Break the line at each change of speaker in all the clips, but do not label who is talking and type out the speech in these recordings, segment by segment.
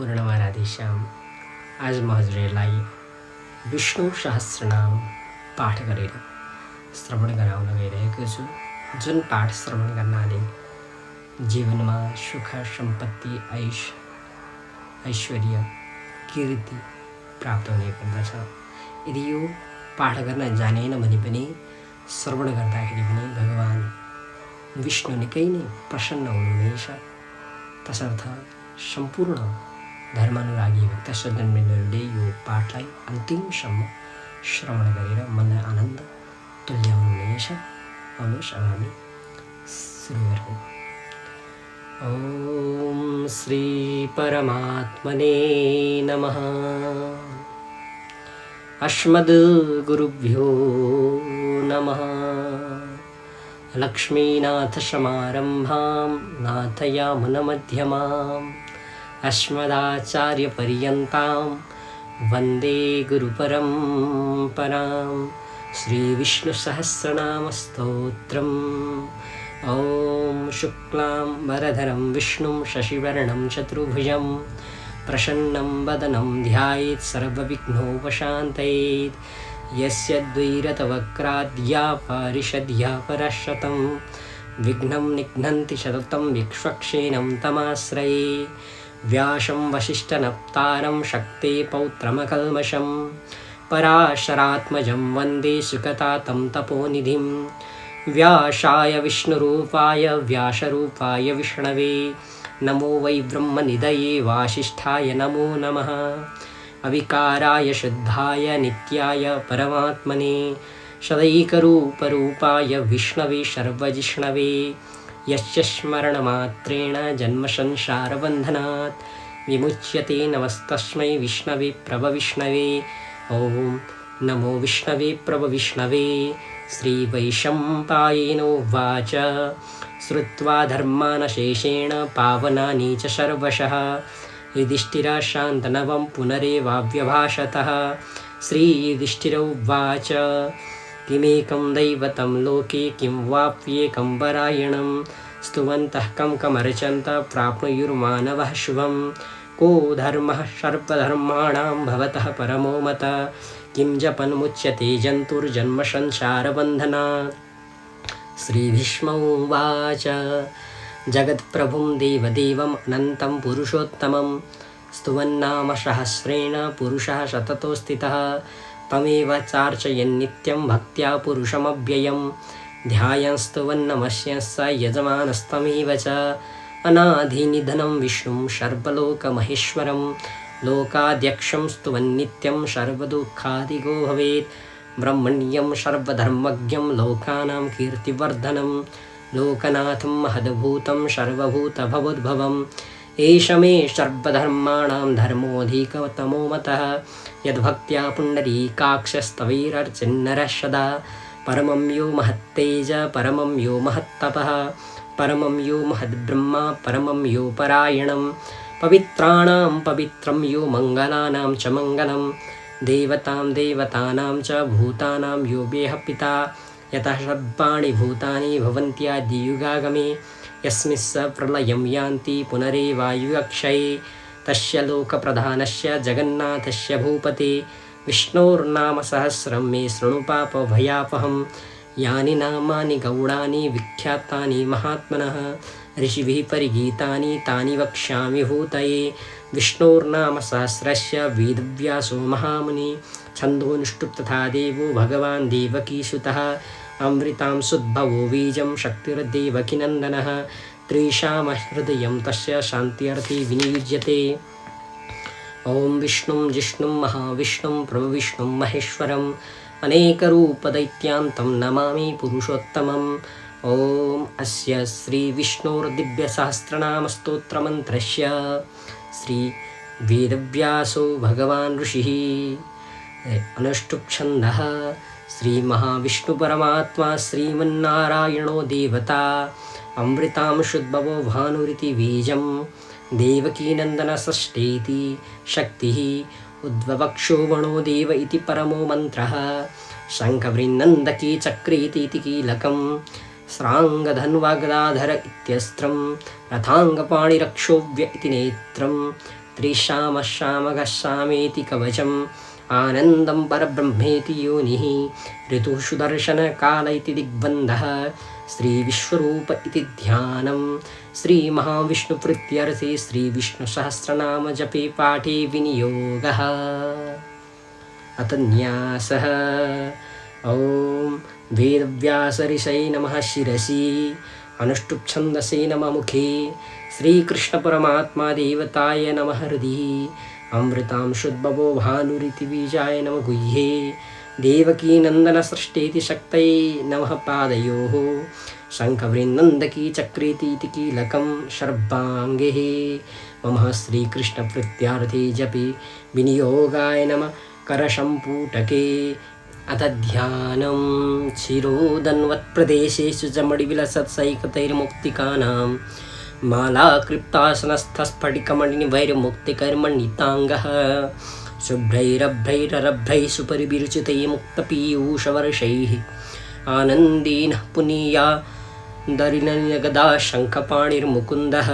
पूर्णमाराधीश्याम आज म हजुरहरूलाई विष्णु सहस्रनाम पाठ गरेर श्रवण गराउन गइरहेको छु। जुन पाठ श्रवण गर्नाले जीवनमा सुख सम्पत्ति ऐश्वर्य कीर्ति प्राप्त हुने गर्दछ। यदि यो पाठ गर्न जानेन भने पनि श्रवण गर्दाखेरि पनि भगवान् विष्णु निकै नै प्रसन्न हुनुहुनेछ। तसर्थ सम्पूर्ण धर्मानुरागी भक्त सज्जनवृन्दहरूले यो पाठलाई अन्तिमसम्म श्रवण गरेर मनलाई आनन्द तुल्याउनुहुनेछ। आउनुहोस् अब हामी सुरु गरौँ। ओम श्री परमात्मने नमः। अस्मद् गुरुभ्यो नमः। लक्ष्मीनाथ समारम्भां नाथयामुनमध्यमाम् अस्मदाचार्यपर्यन्तां वन्दे गुरुपरम्परां। श्रीविष्णुसहस्रनामस्तोत्रम्। ॐ शुक्लां वरधरं विष्णुं शशिवर्णं चतुर्भुजं प्रसन्नं वदनं ध्यायेत् सर्वविघ्नोपशान्तयेत्। यस्य द्वैरथवक्राद्या पारिषद्या परशतं विघ्नं निघ्नन्ति सततं विक्ष्वक्षेणं तमाश्रये। व्यासं वसिष्ठनप्तारं शक्ते पौत्रमकल्मषं पराशरात्मजं वन्दे सुकतातं तपोनिधिं। व्यासाय विष्णुरूपाय व्यासरूपाय विष्णवे नमो वै ब्रह्मनिधये वासिष्ठाय नमो नमः। अविकाराय शुद्धाय नित्याय परमात्मने सदैकरूपरूपाय विष्णवे सर्वजिष्णवे। यस्य स्मरणमात्रेण जन्मसंसारबन्धनात् विमुच्यते नमस्तस्मै विष्णवे प्रभविष्णवे। ॐ नमो विष्णवे प्रभविष्णवे। श्रीवैशम्पायनोवाच श्रुत्वा धर्मानशेषेण पावनानि च सर्वशः युधिष्ठिरशान्तनवं पुनरेवाव्यभाषतः। श्रीयुधिष्ठिरोवाच किमेकं दैवतं लोके किं वाप्येकं परायणं स्तुवन्तः कं कमर्चन्त प्राप्नुयुर्मानवः शुभं। को धर्मः सर्वधर्माणां भवतः परमो मतः किं जपन्मुच्यते जन्तुर्जन्मसंसारबन्धनात्। श्रीभीष्मोवाच जगत्प्रभुं देवदेवम् अनन्तं पुरुषोत्तमं स्तुवन्नाम सहस्रेण पुरुषः सततो स्थितः। तमेव चार्चयन्नित्यं भक्त्या पुरुषमव्ययं ध्यायंस्तुवन्नमस्य स यजमानस्तमेव च। अनादिनिधनं विष्णुं सर्वलोकमहेश्वरं लोकाध्यक्षं स्तुवन्नित्यं सर्वदुःखादिगो भवेत्। ब्रह्मण्यं सर्वधर्मज्ञं लोकानां कीर्तिवर्धनं लोकनाथं महद्भूतं सर्वभूतभवोद्भवम्। एष मे सर्वधर्माणां धर्मोऽधिकतमो मतः यद्भक्त्या पुण्डरीकाक्षस्तवैरर्चिन्नरः सदा। परमं यो महत्तेज परमं यो महत्तपः परमं यो महद्ब्रह्मा परमं यो परायणं। पवित्राणां पवित्रं यो मङ्गलानां च मङ्गलं देवतां देवतानां च भूतानां यो वेह पिता। यतः सर्वाणि भूतानि भवन्त्यादियुगागमे यस्मिन् स प्रलयं यान्ति पुनरेवायुगक्षये। तस्य लोकप्रधानस्य जगन्नाथस्य भूपते विष्णोर्नाम सहस्रं मे शृणु पापभयापहं। यानि नामानि गौणानि विख्यातानि महात्मनः ऋषिभिः परिगीतानि तानि वक्ष्यामि भूतये। विष्णोर्नाम सहस्रस्य वेदव्यासो महामुनि छन्दोनुष्टुप् तथा देवो भगवान् देवकीसुतः। अमृतां सुद्भवो बीजं शक्तिर्देवकीनन्दनः त्रीशां हृदयं तस्य शान्त्यर्थे विनियुज्यते। ॐ विष्णुं जिष्णुं महाविष्णुं प्रभविष्णुं महेश्वरम् अनेकरूपदैत्यान्तं नमामि पुरुषोत्तमम्। ॐ अस्य श्रीविष्णोर्दिव्यसहस्रनामस्तोत्रमन्त्रस्य श्रीवेदव्यासो भगवान् ऋषिः। अनुष्टुप् छन्दः श्रीमहाविष्णुपरमात्मा श्रीमन्नारायणो देवता। अमृतां शुद्भवो भानुरिति बीजं देवकीनन्दनषष्ठेति शक्तिः उद्ववक्षोभणो देव इति परमो मन्त्रः। शङ्खवृन्नन्दकी चक्रेति कीलकं स्राङ्गधन्वागदाधर इत्यस्त्रं रथाङ्गपाणिरक्षोभ्य इति नेत्रं त्रिशामश्यामगश्यामेति कवचम् आनन्दं परब्रह्मेति योनिः ऋतुः सुदर्शनकाल इति दिग्बन्धः श्रीविश्वरूप इति ध्यानं श्रीमहाविष्णुप्रीत्यर्थे श्रीविष्णुसहस्रनामजपे पाठे विनियोगः। अथ न्यासः। ॐ वेदव्यासऋषये नमः शिरसि अनुष्टुप्छन्दसे नमः मुखे श्रीकृष्णपरमात्मा देवताय नमः हृदि अमृतां शुद्भवो भानुरिति बीजाय नमः गुह्ये देवकी नन्दनसृष्टेति शक्तये नमः पादयोः शङ्खवृन्दन्दकी चक्रेतीति कीलकं शर्वाङ्गे मम श्रीकृष्णप्रीत्यार्थे जपे विनियोगाय नमः करसम्पूटके। अथ ध्यानं शिरोदन्वत्प्रदेशेषु च मणिविलसत्सैकतैर्मुक्तिकानां मालाकृप्तासनस्थस्फटिकमणिनिवैर्मुक्तिकर्मणिताङ्गः शुभ्रैरभ्रैररभ्रैः सुपरिविरचितैः मुक्तपीयूषवर्षैः आनन्देनः पुनीयादरिनगदा शङ्खपाणिर्मुकुन्दः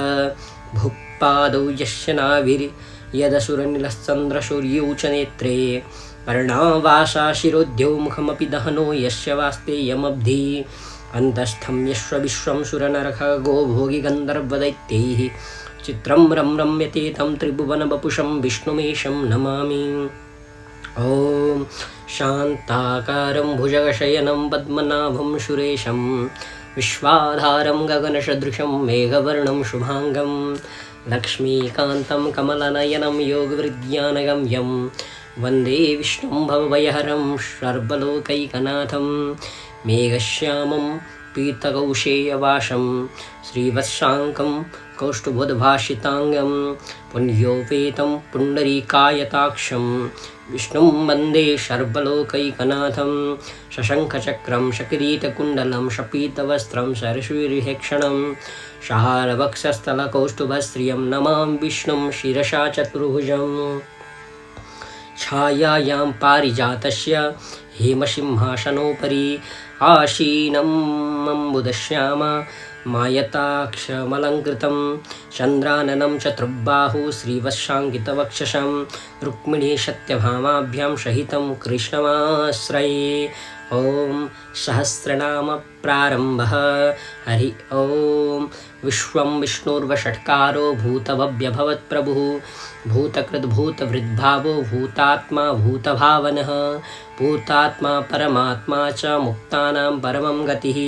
भुक्पादौ यस्य नाभिर्यदसुरनिलश्चन्द्रसूर्यौ च नेत्रे कर्णावासा शिरोद्यौ मुखमपि दहनो यस्य वास्तेयमब्धि अन्तस्थं यश्व विश्वं सुरनरखगो भोगि गन्धर्वदैत्यैः चित्रं रम्यते तं त्रिभुवनवपुषं विष्णुमेशं नमामि। ॐ शान्ताकारं भुजगशयनं पद्मनाभं सुरेशं विश्वाधारं गगनसदृशं मेघवर्णं शुभाङ्गं लक्ष्मीकान्तं कमलनयनं योगवृद्ध्यानगम्यं वन्दे विष्णुं भवभयहरं सर्वलोकैकनाथं मेघश्यामं पीतकौशेयवासं श्रीवत्साङ्कं कौस्तुभोद्भाषिताङ्गं पुण्योपेतं पुण्डरीकायताक्षं विष्णुं वन्दे सर्वलोकैकनाथं शशङ्खचक्रं शकिरीटकुण्डलं शपीतवस्त्रं सरस्वीर्हेक्षणं शहारवक्षस्थलकौस्तुभश्रियं नमामि विष्णुं शिरसा चतुर्भुजम्। छायायां पारिजातस्य हेमसिंहासनोपरि आसीनमम्बुदश्याम मायताक्षमलङ्कृतं चन्द्राननं चतुर्बाहु श्रीवत्साङ्कितवक्षसं रुक्मिणी सत्यभामाभ्यां सहितं कृष्णमाश्रये। ॐ सहस्रनाम प्रारम्भः। हरि ॐ विश्वं विष्णुर्वषट्कारो भूतभव्यभवत्प्रभुः भूतकृद्भूतभृद्भावो भूतात्मा भूतभावनः भूतात्मा परमात्मा च मुक्तानां परमं गतिः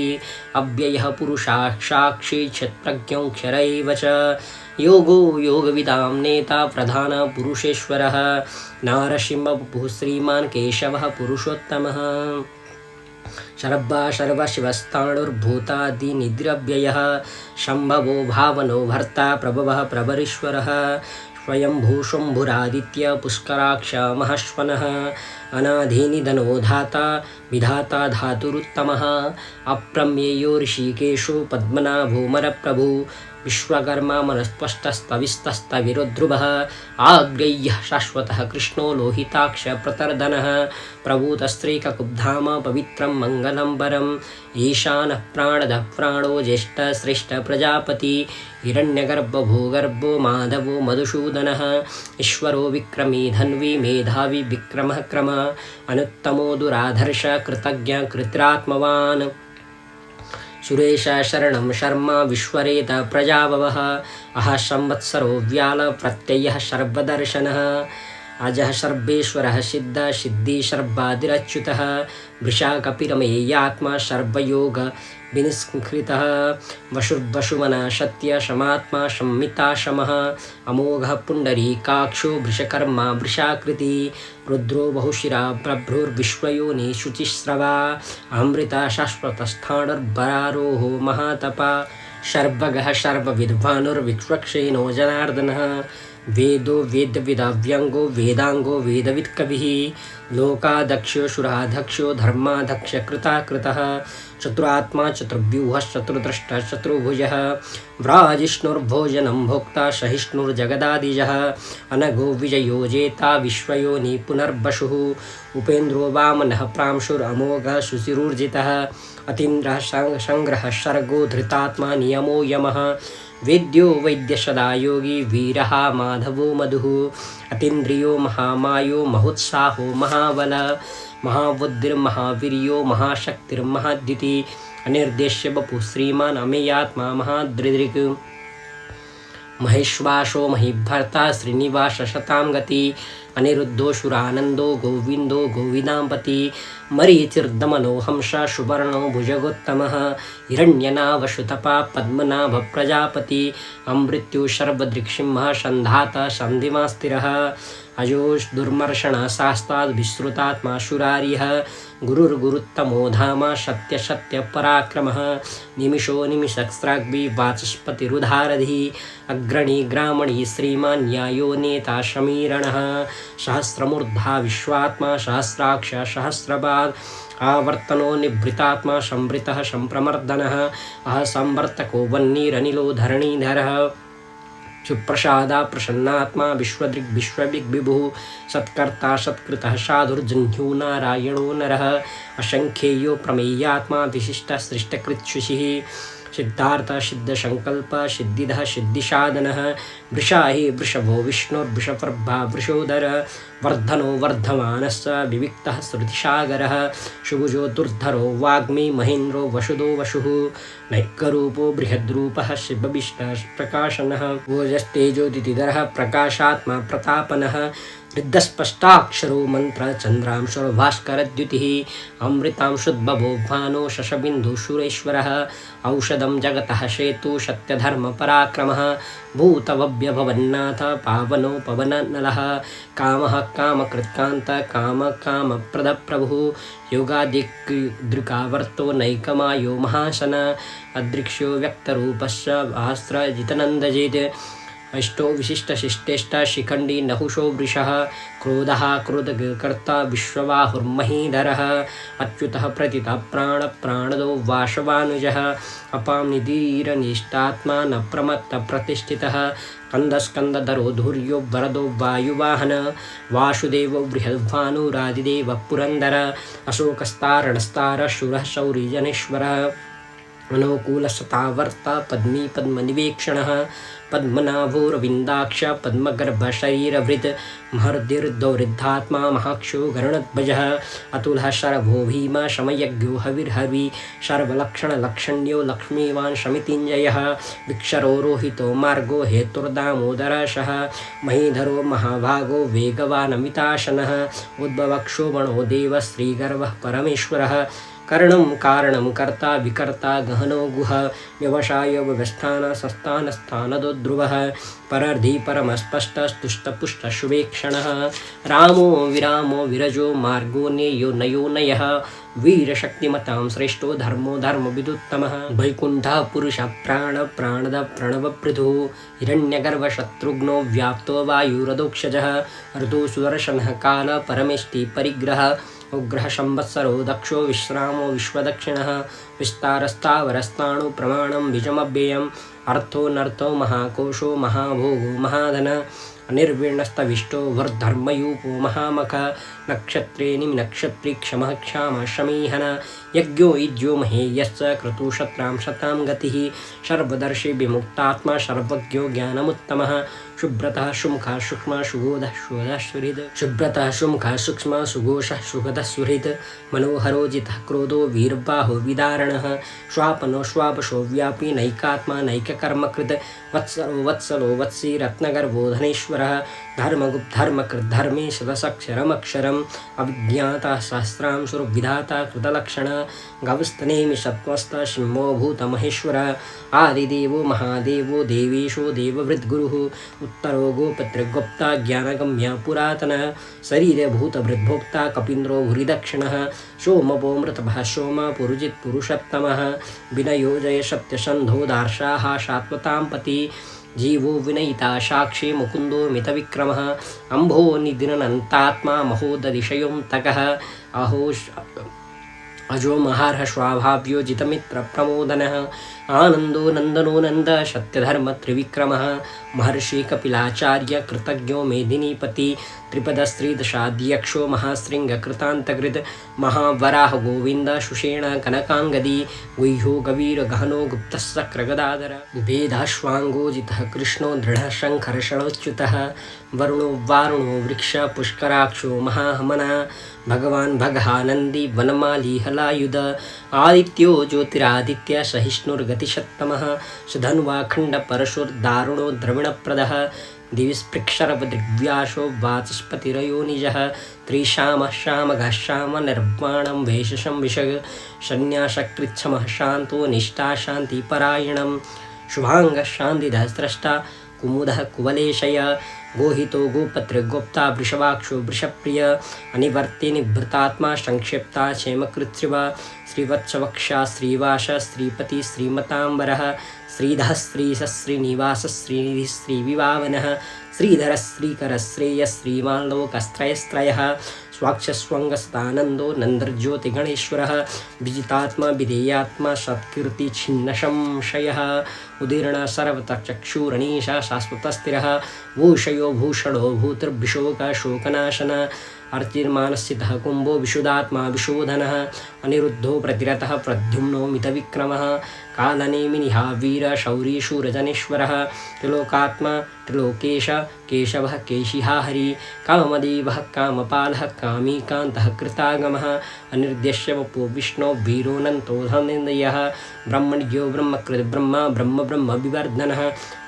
अव्ययः पुरुषाक्षाक्षी क्षत्रज्ञोऽक्षर एव च योगो योगविदां नेता प्रधानपुरुषेश्वरः नारसिंहवपुः श्रीमान् केशवः पुरुषोत्तमः सर्वशिवस्ताणुर्भूतादिनिद्रव्ययः शम्भवो भावनो भर्ता प्रभवः प्रभरीश्वरः स्वयंभूशुम्भुरादित्य पुष्कराक्ष महश्वनः अनाधिनिधनो धाता विधाता धातुरुत्तमः अप्रमेयो ऋषिकेशो पद्मनाभो मरप्रभु विश्वकर्मा मनस्पष्टस्तविस्तस्तविरोध्रुवः आग्रह्यः शाश्वतः कृष्णो लोहिताक्ष प्रतर्दनः प्रभूतस्त्रीककुब्धाम पवित्रं मङ्गलं परम् ईशानः प्राणदः प्राणो ज्येष्ठश्रेष्ठ प्रजापति हिरण्यगर्भो भूगर्भो माधवो मधुसूदनः ईश्वरो विक्रमी धन्वी मेधावी विक्रमः क्रम अनुत्तमो दुराधर्ष कृतज्ञ कृत्रात्मवान् सुरेश शरणं शर्मा विश्वरेत प्रजाववः अह संवत्सरो व्याल प्रत्ययः सर्वदर्शनः अजः सर्वेश्वरः सिद्ध सिद्धि सर्वादिरच्युतः वृषाकपिरमेयात्मा सर्वयोग विनिष्कृतः वशुर्वशुमनः सत्य शमात्मा संमिताशमः अमोघः पुण्डरीकाक्षो वृषकर्मा वृषाकृति रुद्रो बहुशिरा प्रभ्रुर्विश्वयोनि शुचिस्रवा अमृता शाश्वतस्थाणुर्बरारोः महातपा सर्वगः सर्वविद्वानुर्विक्ष्वक्षेणो जनार्दनः वेदो वेदविदाव्यङ्गो वेदाङ्गो वेदवित्कविः लोकादक्षो सुराधक्षो धर्माधक्ष कृताकृतः चतुरात्मा चतुर्व्यूहश्चतुर्द्रष्टः चतुर्भुजः व्राजिष्णुर्भोजनं भोक्ता सहिष्णुर्जगदादिजः अनघो विजयो जेता विश्वयोनि पुनर्वसुः उपेन्द्रो वामनः प्रांशुरमोघः शुचिरूर्जितः अतीन्द्रः संग्रहः सर्गो धृतात्मा नियमो यमः वेद्यो वैद्य सदा योगी वीरः माधवो मधुः अतीन्द्रियो महामायो महोत्साहो महाबल महाबुद्धिर्महावीर्यो महाशक्तिर्महाद्युति अनिर्देश्य बपु श्रीमान् अमेयात्मा महादृदृक् महेश्वासो महीभर्ता श्रीनिवास शतां गति अनिरुद्धो शुरानंदो गोविंदो गोविदांपति मरीचिर्दमनो हंस सुवर्णो भुजगोत्तमः हिरण्यनाभशुतपा पद्मनाभ प्रजापति अमृत्यु शर्वदृक्सिंह संधाता संधिमास्तिरः अजोष दुर्मर्षण शास्ताद् विश्रुतात्मा शुरारिः गुरुर्गुरुत्तमो धाम सत्य सत्य पराक्रमः निमिषो निमिषस्त्राग्भि वाचस्पतिरुधारधिः अग्रणी ग्रामणी श्रीमान् न्यायो नेता समीरणः सहस्रमूर्धा विश्वात्मा सहस्राक्ष सहस्रपाद आवर्तनो निभृतात्मा संवृतः संप्रमर्दनः संवर्तको वह्निरनिलो धरणीधरः सुप्रसादा प्रसन्नात्मा विश्वदृग् विश्वविभुः सत्कर्ता सत्कृतः साधुर्जह्यो नारायणो नरः असंख्येयो प्रमेयात्मा विशिष्ट सृष्टकृत्सुषिः सिद्धार्थ सिद्धसंकल्प सिद्धिदः सिद्धिसाधनः वृषाहि वृषभो विष्णुर्वृषपर्भा वृषोदर वर्धनो वर्धमानश्च विविक्तः श्रुतिसागरः सुभुजो दुर्धरो वाग्मी महेन्द्रो वसुदो वसुः नैकरूपो बृहद्रूपः शिवविष्टप्रकाशनः ओजस्तेजोदितिधरः प्रकाशात्मा प्रतापनः रिद्धस्पष्टाक्षरो मंत्र चंद्रांशो भास्करद्युतिः अमृतांशुद्भवो भानो शशबिन्दुशूरेश्वरः औषधं जगतः सेतु सत्यधर्मपराक्रमः भूतभव्यभवन्नाथ पावनो पवननलः कामः कामकृत्कान्त कामप्रदप्रभुः योगादिदृकावर्तो नैकमायो महासन अदृक्ष्यो व्यक्तरूपश्च सहस्रजितनन्दजित् अष्टो विशिष्टशिष्टेष्ट शिखंडी नहुषो वृषः क्रोधः क्रोधकर्ता विश्वबाहुर्महीधरः अच्युतः प्रतितः प्राणदो वासवानुजः अपां निधीरनिष्ठात्मा न प्रमत्त प्रतिष्ठितः स्कंदधरो धुर्यो वरदो वायुवाहन वासुदेवो बृहद्भानुरादिदेव पुरंदर अशोकस्तारणस्तार शूरः शौरी जनेश्वरः अनुकूलशतावर्ता पद्मी पद्मनिवेक्षणः पद्मनाभोरविन्दाक्ष पद्मगर्भशरीरभृत् महर्दिर्दौरिद्धात्मा महाक्षो गरुणध्वजः अतुलः शरभो भीमा शमयज्ञो हविर्हवि सर्वलक्षणलक्षण्यो लक्ष्मीवान् शमितिञ्जयः विक्षरो रोहितो मार्गो हेतुर्दामोदरशः महीधरो महाभागो वेगवानमिताशनः उद्भवक्षोभणो देव श्रीगर्वः परमेश्वरः कर्णं कारणं कर्ता विकर्ता गहनो गुह व्यवसाय व्यवस्थान सस्थान स्थानदो ध्रुवः परर्धि परमस्पष्टस्तुष्टपुष्ट शुभेक्षणः रामो विरामो विरजो मार्गो नेयो नयो नयः वीरशक्तिमतां श्रेष्ठो धर्मो धर्मविदुत्तमः वैकुण्ठः पुरुष प्राणद प्रणवपृथुः हिरण्यगर्भशत्रुघ्नो व्याप्तो वायुरदोक्षजः ऋतु सुदर्शनः काल परमेष्टि परिग्रह उग्रः संवत्सरो दक्षो विश्रामो विश्वदक्षिणः विस्तारस्तावरस्ताणु प्रमाणं बीजमव्ययम् अर्थो नर्थो महाकोशो महाभोगो महाधन अनिर्वीणस्तविष्टो वर्धर्मयूपो महामख नक्षत्रेणि नक्षत्री क्षमः क्षाम शमीहन यज्ञो इज्यो महेयश्च क्रतुशत्रां शतां गतिः सर्वदर्शी विमुक्तात्मा सर्वज्ञो ज्ञानमुत्तमः शुभ्रतः शुमुखः सूक्ष्मः सुगोधः शोधः सुहृत् शुभ्रतः शुमुखः सूक्ष्मः सुघोषः सुगतः सुहृत् मनोहरो जितः क्रोधो वीर्बाहो विदारणः श्वापनो श्वापशो व्यापी नैकात्मा नैककर्मकृत् वत्सरो वत्सलो वत्सी रत्नगर्भो धनेश्वरः धर्मकृद्धर्मे शतसक्षरमक्षरम् अभिज्ञाता सहस्रांशुर्विधाता कृतलक्षण गवस्तनेमि सत्त्वस्त सिंहो भूतमहेश्वरः आदिदेवो महादेवो देवेशो देववृद्गुरुः उत्तरो गोपत्रगुप्ता ज्ञानगम्य पुरातनः शरीरभूतभृद्भोक्ता कपीन्द्रो भूरिदक्षिणः सोमपो मृतभः सोम पुरुजित् पुरुषोत्तमः विनयो जय सत्यसन्धो दार्शाः शाश्वतां पति जीवो विनयिता साक्षी मुकुंदो मितविक्रमः अम्भो निदिनन्तात्मा महोदधिशयों तकः अजो महार्ह स्वाभाव्यो जितमित्र प्रमोदनः आनंदो नंदनो नंद सत्यधर्म त्रिविक्रमः महर्षि कपिलाचार्य कृतज्ञो मेदिनीपति त्रिपदस्त्रीदशाध्यक्षो महाशृंग कृतांतकृत महावराह गोविंद सुषेण कनकांगदी गुह्यो गवीर गहनो गुप्तश्चक्रगदाधर वेदाश्वांगोजितः कृष्णो दृढशङ्खर्षणोच्युतः वरुणो वारुणो वृक्ष पुष्कराक्षो महाहमना भगवान् भगहानन्दी वनमाली हलायुध आदित्यो ज्योतिरादित्य सहिष्णुर्गतिशत्तमः सुधन्वाखण्डपरशुर्दारुणो द्रविणप्रदः दिविस्पृक्षरवदृग्व्यासो वाचस्पतिरयोनिजः त्रिशामः शामघः श्याम निर्वाणं वेशशं विषग सन्न्यासकृच्छमः शान्तो निष्ठा शान्तिपरायणं शुभाङ्गः शान्तिदः स्रष्टा कुमुदः कुवलेशय गोहितो गोपत्रिगोप्ता वृषवाक्षो वृषप्रिय अनिवर्ति निभृतात्मा संक्षिप्ता क्षेमकृत्रिव श्रीवत्सवक्षा श्रीवास श्रीपति श्रीमतांबरः श्रीधः श्रीश्रीनिवास श्रीनिधि श्रीविवावनः श्रीधर श्रीकर श्रेय श्रीमान् लोकस्त्रयस्त्रयः स्वाक्षस्वङ्गस्तानन्दो नन्दर्ज्योतिगणेश्वरः विजितात्मा विधेयात्मा सत्कीर्ति छिन्नसंशयः उदीर्ण सर्वतचक्षुरणीशा शाश्वतस्थिरः भूषयो भूषणो भूतिर्विशोकशोकनाशन अर्चिर्मानस्थितः कुम्भो विशुदात्मा विशोधनः अनिरुद्धो प्रतिरतः प्रद्युम्नो मितविक्रमः कालनेमिनिहा वीर शौरी शूरजनेश्वरः त्रिलोकात्मा त्रिलोकेश केशवः केशिहा हरि कामदेवः कामपालः कामीकान्तः कृतागमः अनिर्देश्य वपो विष्णो वीरोऽनन्तो धनन्दयः ब्रह्मण्यो ब्रह्मकृत् ब्रह्मा ब्रह्म ब्रह्म विवर्धनः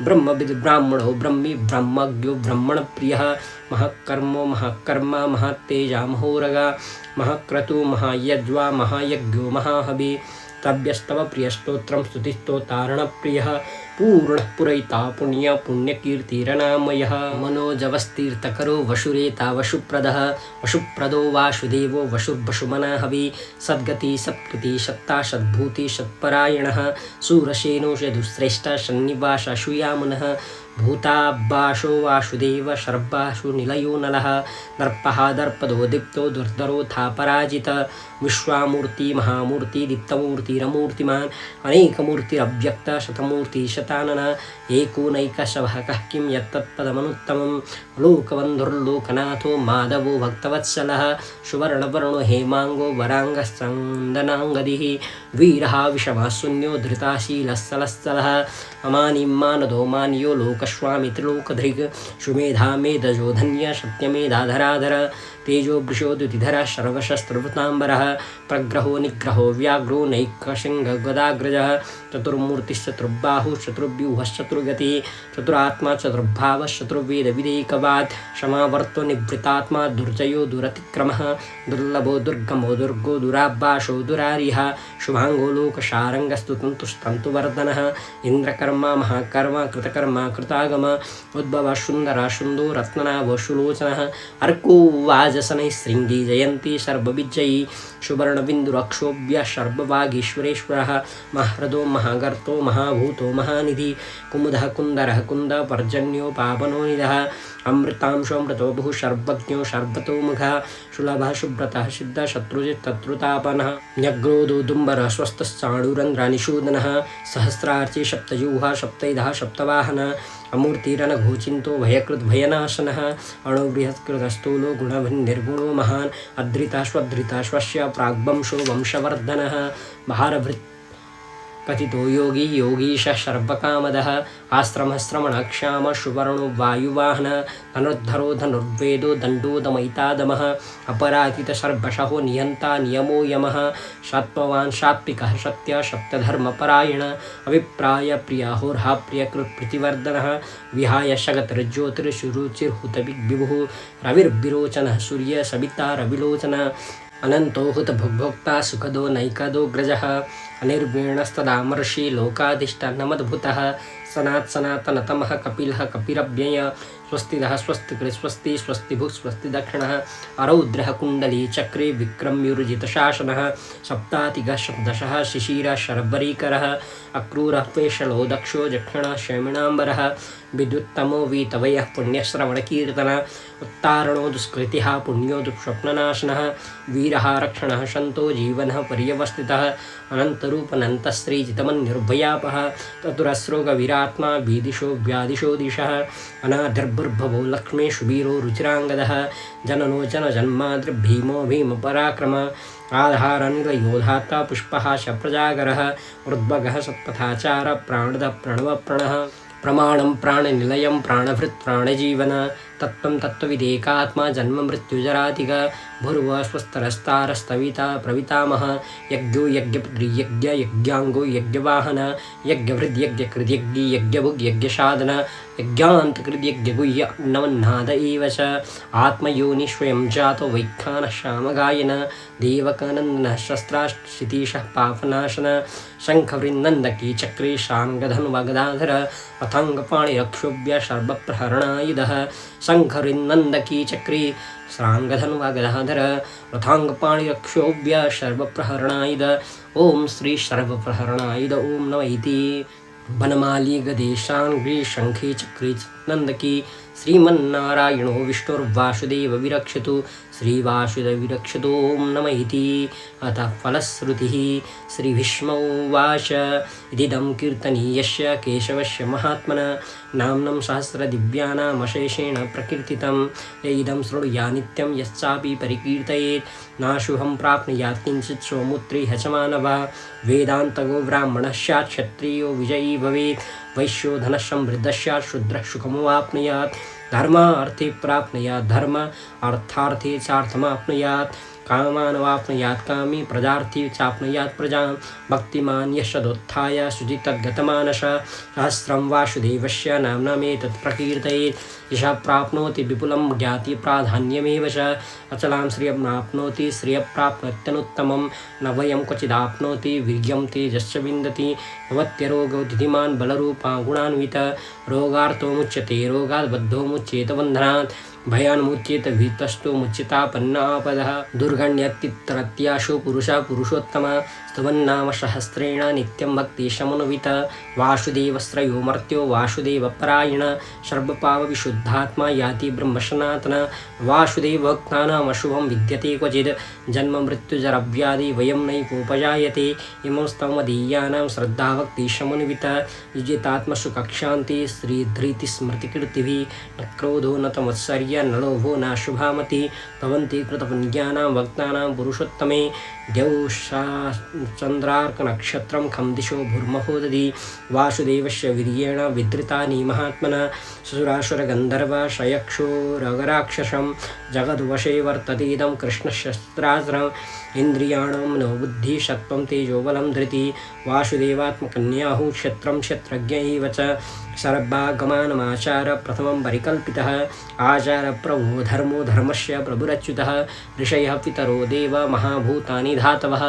ब्रह्मविद् ब्राह्मणो ब्रह्मी ब्रह्मज्ञो ब्रह्मणप्रियः महकर्मो महकर्मा महत्तेजा महोरगा महक्रतु महायज्वा महायज्ञो महाहवि तव्यस्तव प्रियस्तोत्रं स्तुतिस्तोतारणप्रियः पूर्णः पुरैता पुण्य पुण्यकीर्तिरनामयः मनोजवस्तीर्थकरो वशुरेता वशुप्रदः वशुप्रदो वासुदेवो वशुर्वशुमना हवि सद्गति सत्कृति सत्ता सद्भूति सत्परायणः सूरसेनो यदुश्रेष्ठ सन्निवास अशूयामुनः भूताब्बाशो वासुदेव शर्वाशु निलयो नलः दर्पः दर्पदो दीप्तो दुर्धरोथा पराजित विश्वामूर्ति महामूर्ति दीप्तमूर्तिरमूर्तिमान् अनेकमूर्तिरव्यक्त शतमूर्ति शतानन एकोनैकशवकः किं यत्तत्पदमनुत्तमं लोकबन्धुर्लोकनाथो माधवो भक्तवत्सलः सुवर्णवर्णो हेमाङ्गो वराङ्गश्चन्दनाङ्गदिः वीरः विषमः शून्यो धृताशीलस्थलस्थलः अमानिं मानदो मान्यो लोकस्वामि त्रिलोकधृग् सुमेधा मेधजो धन्य सत्यमेधाधराधर तेजो वृषोदुतिधर सर्वशस्त्रवृताम्बरः प्रग्रहो निग्रहो व्याघ्रो नैकशृङ्गगदाग्रजः चतुर्मूर्तिश्चतुर्बाहुः चतुर्व्यूहश्चतुर्गतिः चतुरात्मा चतुर्भावः चतुर्वेदविदेकवात् क्षमावर्तो निवृत्तात्मा दुर्जयो दुरतिक्रमः दुर्लभो दुर्गमो दुर्गो दुराभाषो दुरारिः शुभाङ्गो लोकशारङ्गस्तुतन्तुस्तन्तुवर्धनः इन्द्रकर्मा महाकर्मा कृतकर्मा कृतागम उद्भवः सुन्दरः सुन्दो रत्ननाभो सुलोचनः अर्को वाजसनैः शृङ्गी जयन्ती सर्वविजयी सुवर्णबिन्दुरक्षोभ्य सर्ववागीश्वरेश्वरः महृदो महागर्तो महाभूतो महानिधि कुमुदः कुन्दरः कुन्द पर्जन्यो पावनो निधः अमृतांशोऽमृतो बहु सर्वज्ञो सर्वतोमुखः सुलभः सुब्रतः सिद्धः शत्रुजित् तत्रुतापनः न्यग्रोधो दुम्बरः स्वस्थश्चाणुरन्ध्रानिषूदनः सहस्रार्ची सप्तयूहः सप्तैधः सप्तवाहनः अमूर्तिरनघोचिन्तो भयकृद्भयनाशनः अणुबृहत्कृतस्थूलो गुणभिर्निर्गुणो महान् अधृतः स्वधृतः स्वस्य प्राग्वंशो वंशवर्धनः भारभृत् कथितो योगी योगीशः सर्वकामदः आश्रमः श्रमणक्षामः सुवर्णो वायुवाहनः धनुर्धरो धनुर्वेदो दण्डो दमयितादमः अपराजितः सर्वशः नियन्ता नियमो यमः सत्त्ववान् सात्विकः सत्य सप्तधर्मपरायण अभिप्राय प्रियाहोर्हा प्रियकृत्प्रीतिवर्धनः विहाय शगतर्ज्योतिर्षुरुचिर्हुतविग्विभुः रविर्विरोचनः सूर्य सविता रविलोचनः अनंतो हुत भुग्भोक्ता सुखदो नैकदोग्रजः अनिर्वीणस्तदामर्षि लोकाधिष्ठानमद्भुतः सनात् सनातनतमः कपिलः कपिरव्यय स्वस्तिदः स्वस्तिकृत् स्वस्ति स्वस्तिभुक् स्वस्ति दक्षिणः अरौद्रः कुण्डली चक्रे विक्रम्युर्जितशासनः सप्तातिगः सप्तशः शिशिरः शर्वरीकरः अक्रूरः पेशलो दक्षो दक्षिणः शमिणाम्बरः विद्युत्तमो वीतवयः पुण्यश्रवणकीर्तन उत्तारणो दुष्कृतिः पुण्यो दुःस्वप्ननाशनः वीरः रक्षणः सन्तो जीवनः पर्यवस्थितः अनन्तरूपनन्तश्रीजितमन्निर्भयापः चतुरस्रोगविरात्मा बीदिशो व्यादिशो दिशः अनाधिर्भुर्भवो लक्ष्मी शुबीरो रुचिराङ्गदः जननो जनजन्माद्रिर्भीमो भीमपराक्रम आधारनिलयोधाता पुष्पः शप्रजागरः उद्भगः सत्पथाचार प्राणद प्रणवप्रणः प्रमाणं प्राणनिलयं प्राणभृत् प्राणजीवन तत्त्वं तत्त्वविदेकात्मा जन्म मृत्युजरातिग भुर्व स्वस्तरस्तारस्तविता प्रवितामह यज्ञो यज्ञपुत्रीयज्ञ यज्ञाङ्गो यज्ञवाहन यज्ञभृद्यज्ञकृद्यज्ञी यज्ञभुग् यज्ञसाधन यज्ञान्तकृद्यज्ञगुह्य अन्नमन्नाद एव च आत्मयोनि स्वयं जातो वैखानः श्यामगायन देवकानन्दनः शस्त्राक्षितीशः पापनाशन शङ्खवृन्नन्दकी चक्रे शाङ्गधन्वगदाधर अथाङ्गपाणिरक्षोभ्य सर्वप्रहरणायुधः शङ्खवृन्नन्दकी चक्रे श्राङ्गधन्वगदाधर रथाङ्गपाणिरक्षोभ्य सर्वप्रहरणायुध ओम श्री सर्वप्रहरणायुध ओम नमः इति वनमाली गदेशाङ्घ्रि शङ्खे चक्रे नन्दकी श्रीमन्नारायणो विष्णुर्वासुदेव विरक्षतु श्रीवासुदेव विरक्षतु ओम नमः इति अतः फलश्रुतिः श्रीभीष्मोवाच इदं कीर्तनीयस्य केशवस्य महात्मना नाम्नं सहस्रदिव्यानामशेषेण प्रकीर्तितं इदं शृणुयात् नित्यं यश्चापि परिकीर्तयेत् नाशुहं प्राप्नुयात् किञ्चित् सौमुत्री हचमानवः वेदान्तगो ब्राह्मणः स्यात् क्षत्रियो विजयी भवेत् वैश्यो धनः समृद्धः स्यात् शूद्रः सुखमवाप्नुयात् धर्मार्थे प्राप्नुयात् धर्म अर्थार्थे चार्थमाप्नुयात् कामानवाप्नुयात् कामी प्रजार्थी चाप्नुयात् प्रजां भक्तिमान् यशदोत्थाय शुचितद्गतमानस सहस्रं वासुदेवस्य नाम्नमेतत् प्रकीर्तयेत् यशः प्राप्नोति विपुलं ज्ञाति प्राधान्यमेव च अचलां श्रियमाप्नोति श्रियप्राप्नोत्यनुत्तमं न वयं क्वचिदाप्नोति वीर्यं तेजश्च विन्दति भवत्यरोगो दिधिमान् बलरूपा गुणान्वित रोगार्थो मुच्यते रोगात् बद्धो मुच्येत बन्धनात् भयान्मुच्येत भीतस्तो मुच्यतापन्नापदः दुर्गण्यतित्रत्याशु पुरुषः पुरुषोत्तम स्तवन्नाम सहस्रेण नित्यं भक्तिशमनुवित वासुदेवस्त्रयो मर्त्यो वासुदेवपरायण सर्वपापविशुद्धात्मा याति ब्रह्मसनातन वासुदेवभक्तानामशुभं विद्यते क्वचित् जन्म मृत्युजरव्याधि वयं नैपोपजायते इमं स्तवमदीयानां श्रद्धाभक्तिशमनुवित युजितात्मसु कक्षान्ति श्रीधृतिस्मृतिकीर्तिभिः न क्रोधो न तमत्सर्य न लोभो न शुभामति भवन्ति कृतपुण्यानां भक्तानां पुरुषोत्तमे द्यौश्चन्द्रार्कनक्षत्रं खं दिशो भूर्महो दधि वासुदेवस्य वीर्येण विधृतानि महात्मना सुरासुरगन्धर्व शयक्षोरगराक्षसं जगद्वशे वर्ततेदं कृष्णशस्त्रास्त्रम् इन्द्रियाणां मनोबुद्धिसत्त्वं तेजोबलं धृति वासुदेवात्मकन्याहुः क्षत्रं क्षत्रज्ञ एव च सर्वागमानमाचार प्रथमं परिकल्पितः आचार प्रभो धर्मो धर्मस्य प्रभुरच्युतः ऋषयः पितरो देव महाभूतानि धातवः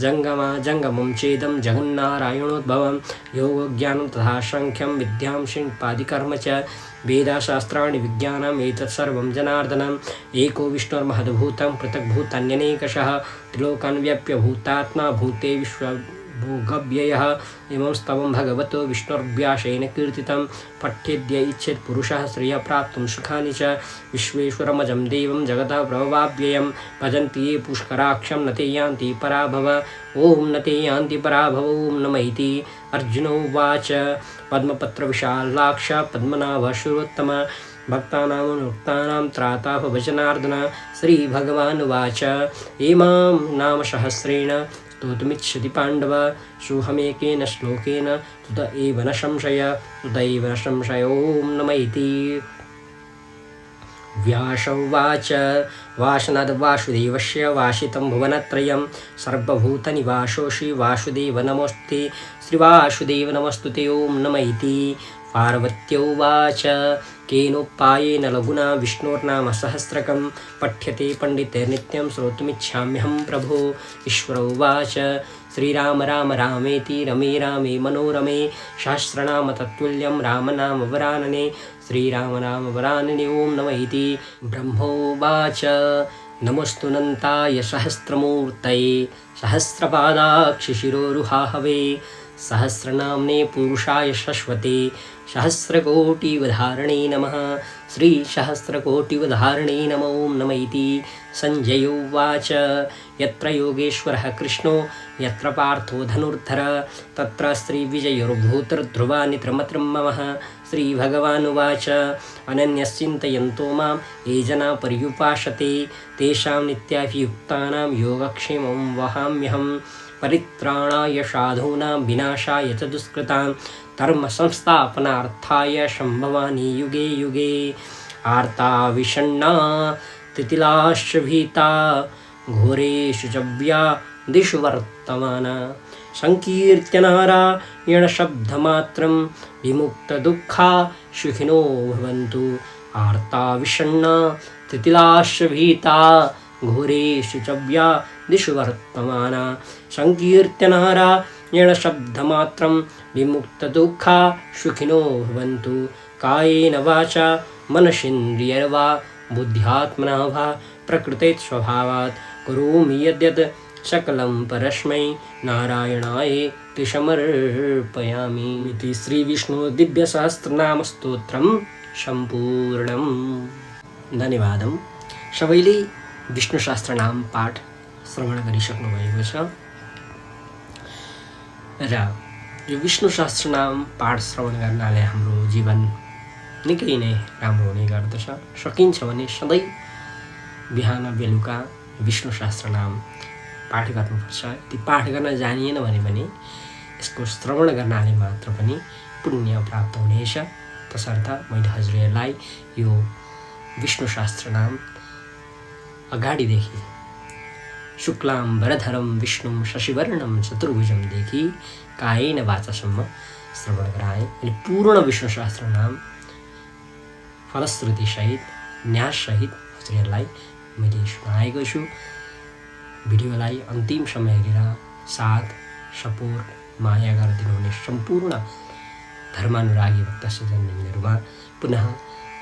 जङ्गमा जङ्गमं चेदं जगन्नारायणोद्भवं योगज्ञानं तथा सांख्यं विद्यां शिल्पादिकर्म च वेदाशास्त्राणि विज्ञानम् एतत् सर्वं जनार्दनम् एको विष्णुर्महद्भूतं पृथग्भूतान्यनेकशः त्रिलोकान् व्याप्य भूतात्मा भूते विश्वभोगव्ययः इमं स्तवं भगवतो विष्णुर्व्यासेन कीर्तितं पठ्येद्य इच्छेत् पुरुषः श्रियः प्राप्तुं सुखानि च विश्वेश्वरमजं देवं जगतः प्रभवाव्ययं भजन्ति ये पुष्कराक्षं न ते यान्ति पराभव ओं न ते यान्ति पराभव ओं नमः इति अर्जुन उवाच पद्मपत्रविशालाक्ष पद्मनाभ शूरोत्तम भक्तानां त्राता भजनार्दन श्रीभगवानुवाच इमां नाम सहस्रेण स्तोतुमिच्छति पाण्डव सोऽहमेकेन श्लोकेन तुत एव न संशय ओं नमः इति व्यास उवाच वासनाद्वासुदेवस्य वासितं भुवनत्रयं सर्वभूतनिवासो श्रीवासुदेव नमोऽस्ते श्रीवासुदेव नमस्तुते ओं नमः इति पार्वत्योवाच केनोपायेन लघुना विष्णोर्नाम सहस्रकं पठ्यते पण्डितैर्नित्यं श्रोतुमिच्छाम्यहं प्रभो ईश्वर उवाच श्रीराम राम रामेति रमे रामे मनोरमे सहस्रनाम तत्तुल्यं रामनाम वरानने श्रीराम राम वरानने ओं नमः इति। ब्रह्मोवाच नमोऽस्तुनन्ताय सहस्रमूर्तये सहस्रपादाक्षिशिरोरुहाहवे सहस्रनाम्ने पुरुषाय शश्वते सहस्रकोटिवधारणे नमः। श्रीसहस्रकोटिवधारणे नमो नमः इति। संजय उवाच यत्र योगेश्वरः कृष्णो यत्र पार्थो धनुर्धर तत्र श्रीविजयोर्भूतिर्ध्रुवानि त्रिमत्रं मम। श्रीभगवानुवाच अनन्यश्चिन्तयन्तो मां ये जना पर्युपासते तेषां नित्याभियुक्तानां योगक्षेमं वहाम्यहं। परित्राणाय साधूनां विनाशाय च दुष्कृतां धर्मसंस्थापनार्थाय सम्भवामि युगे युगे। आर्ता विषण्णा तितिलाश्च भीता घोरेषु च व्याधिषु वर्तमाना संकीर्त्य नारायणशब्दमात्रं विमुक्तदुःखा सुखिनो भवन्तु। आर्ता विषण्णा तितिलाश्च भीता घोरेषु च व्याधिषु वर्तमाना संकीर्त्य नारायणशब्दमात्रं विमुक्तदुःखा सुखिनो भवन्तु। कायेन वाचा मनसेन्द्रियैर्वा बुद्ध्यात्मना वा प्रकृते स्वभावात् करोमि यद्यत् सकलं परस्मै नारायणायेति समर्पयामि इति। श्रीविष्णु दिव्यसहस्रनाम स्तोत्रम सम्पूर्णम्। धन्यवादं। सबैले विष्णु सहस्रनाम पाठ श्रवण गरिसक्नु भएको छ र यो विष्णु सहस्रनाम पाठ श्रवण गर्नाले हाम्रो जीवन निकै नै राम्रो हुने गर्दछ। सकिन्छ भने सधैँ बिहान बेलुका विष्णु सहस्रनाम पाठ गर्नुपर्छ। ती पाठ गर्न जानिएन भने पनि यसको श्रवण गर्नाले मात्र पनि पुण्य प्राप्त हुनेछ। तसर्थ मैले हजुरहरूलाई यो विष्णु सहस्रनाम अगाडिदेखि शुक्लाम्बरधरं विष्णुं शशिवर्णं चतुर्भुजंदेखि कायेन वाचासम्म श्रवण गराएँ। अनि पूर्ण विष्णु सहस्रनाम फलश्रुतिसहित न्याससहित हजुरहरूलाई मैले सुनाएको छु। भिडियोलाई अन्तिमसम्म हेरेर साथ सपोर्ट माया गरिदिनुहुने सम्पूर्ण धर्मानुरागी भक्तसज्जनहरूमा पुनः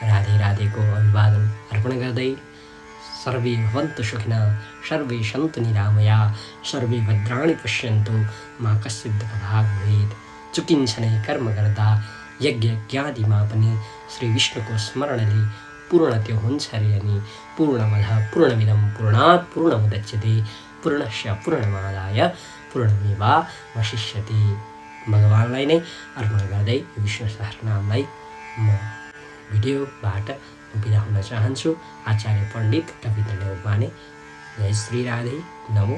राधे राधेको अभिवादन अर्पण गर्दै सर्वे भवन्तु सुखिनः सर्वे सन्तु निरामया सर्वे भद्राणि पश्यन्तु मा कश्चित् दुःखभाग् भवेत्। चुकिन्छ नै कर्म गर्दा यज्ञ ज्ञादिमा पनि श्री विष्णुको स्मरणले पूर्णत्व हुन्छ रे। अनि पूर्णमदः पूर्णमिदं पूर्णात् पूर्णमुदच्यते पूर्णस्य पूर्णमादाय पूर्णमेवावशिष्यते। भगवानलाई नै अर्पण गर्दै विष्णु सहस्रनामलाई म भिडियोबाट बिदा हुन चाहन्छु। आचार्य पण्डित कविता नेउपाने। जय श्री राधे। नमो